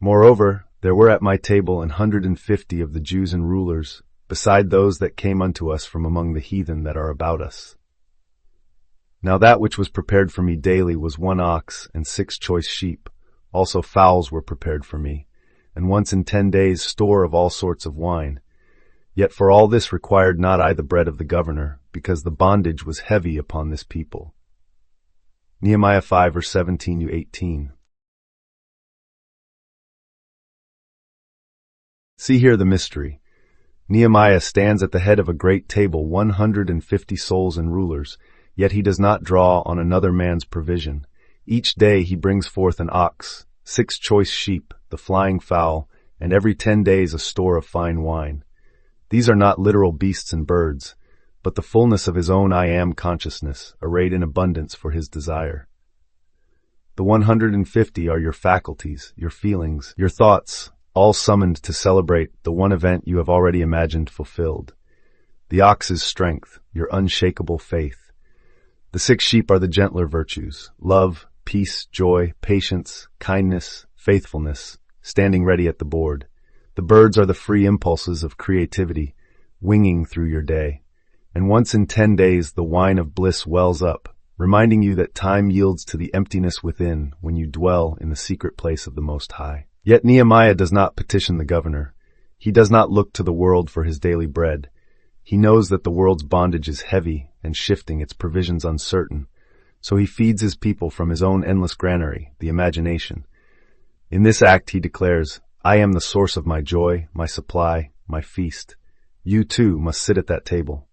Moreover, there were at my table 150 of the Jews and rulers, beside those that came unto us from among the heathen that are about us. Now that which was prepared for me daily was 1 ox and 6 choice sheep. Also fowls were prepared for me, and once in 10 days store of all sorts of wine. Yet for all this required not I the bread of the governor, because the bondage was heavy upon this people. Nehemiah 5 verse 17-18. See here the mystery. Nehemiah stands at the head of a great table, 150 souls and rulers, yet he does not draw on another man's provision. Each day he brings forth an ox, 6 choice sheep, the flying fowl, and every 10 days a store of fine wine. These are not literal beasts and birds, but the fullness of his own I am consciousness, arrayed in abundance for his desire. The 150 are your faculties, your feelings, your thoughts, all summoned to celebrate the one event you have already imagined fulfilled. The ox's strength, your unshakable faith. The 6 sheep are the gentler virtues, love, peace, joy, patience, kindness, faithfulness, standing ready at the board. The birds are the free impulses of creativity, winging through your day. And once in 10 days the wine of bliss wells up, reminding you that time yields to the emptiness within when you dwell in the secret place of the Most High. Yet Nehemiah does not petition the governor. He does not look to the world for his daily bread. He knows that the world's bondage is heavy and shifting, its provisions uncertain. So he feeds his people from his own endless granary, the imagination. In this act he declares, I am the source of my joy, my supply, my feast. You too must sit at that table.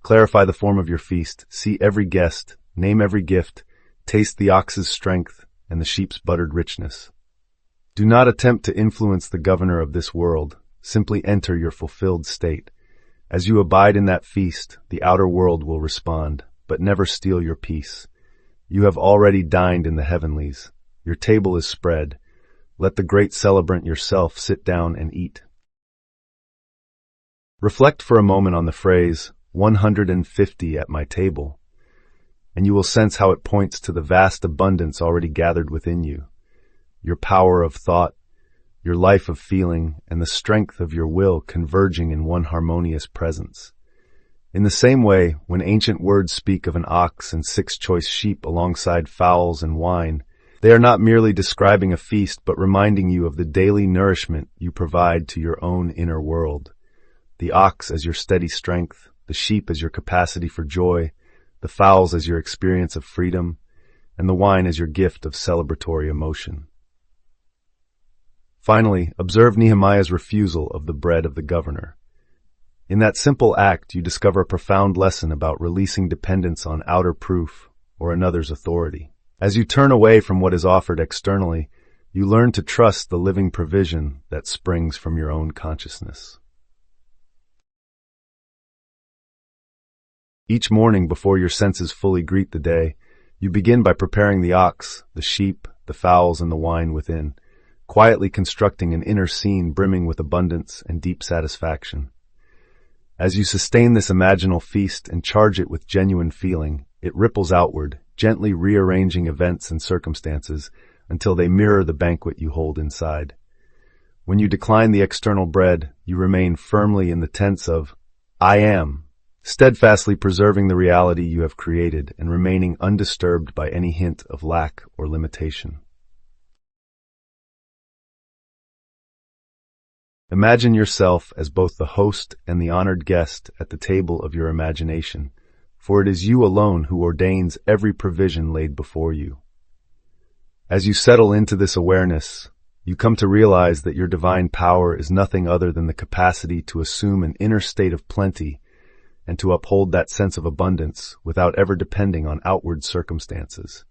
Clarify the form of your feast, see every guest, name every gift, taste the ox's strength and the sheep's buttered richness. Do not attempt to influence the governor of this world. Simply enter your fulfilled state. As you abide in that feast, the outer world will respond, but never steal your peace. You have already dined in the heavenlies. Your table is spread. Let the great celebrant yourself sit down and eat. Reflect for a moment on the phrase, 150 at my table, and you will sense how it points to the vast abundance already gathered within you. Your power of thought, your life of feeling, and the strength of your will converging in one harmonious presence. In the same way, when ancient words speak of an ox and 6 choice sheep alongside fowls and wine, they are not merely describing a feast, but reminding you of the daily nourishment you provide to your own inner world. The ox as your steady strength, the sheep as your capacity for joy, the fowls as your experience of freedom, and the wine as your gift of celebratory emotion. Finally, observe Nehemiah's refusal of the bread of the governor. In that simple act, you discover a profound lesson about releasing dependence on outer proof or another's authority. As you turn away from what is offered externally, you learn to trust the living provision that springs from your own consciousness. Each morning before your senses fully greet the day, you begin by preparing the ox, the sheep, the fowls, and the wine within, quietly constructing an inner scene brimming with abundance and deep satisfaction. As you sustain this imaginal feast and charge it with genuine feeling, it ripples outward, gently rearranging events and circumstances until they mirror the banquet you hold inside. When you decline the external bread, you remain firmly in the tense of I am, steadfastly preserving the reality you have created and remaining undisturbed by any hint of lack or limitation. Imagine yourself as both the host and the honored guest at the table of your imagination, for it is you alone who ordains every provision laid before you. As you settle into this awareness, you come to realize that your divine power is nothing other than the capacity to assume an inner state of plenty and to uphold that sense of abundance without ever depending on outward circumstances.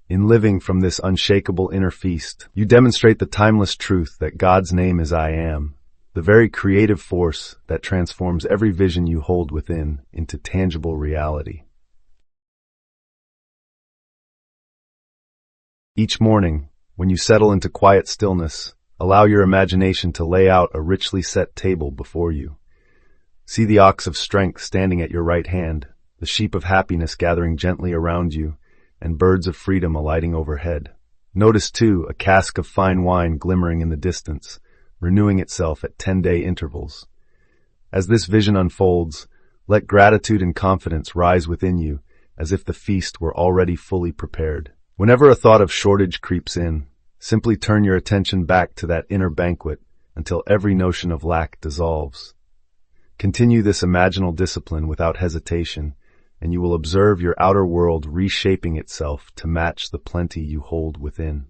In living from this unshakable inner feast, you demonstrate the timeless truth that God's name is I Am, the very creative force that transforms every vision you hold within into tangible reality. Each morning, when you settle into quiet stillness, allow your imagination to lay out a richly set table before you. See the ox of strength standing at your right hand, the sheep of happiness gathering gently around you, and birds of freedom alighting overhead. Notice, too, a cask of fine wine glimmering in the distance, renewing itself at 10-day intervals. As this vision unfolds, let gratitude and confidence rise within you, as if the feast were already fully prepared. Whenever a thought of shortage creeps in, simply turn your attention back to that inner banquet until every notion of lack dissolves. Continue this imaginal discipline without hesitation, and you will observe your outer world reshaping itself to match the plenty you hold within.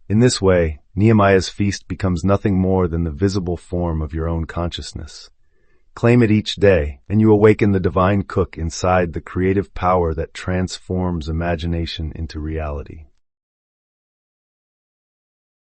In this way, Nehemiah's feast becomes nothing more than the visible form of your own consciousness. Claim it each day, and you awaken the divine cook inside, the creative power that transforms imagination into reality.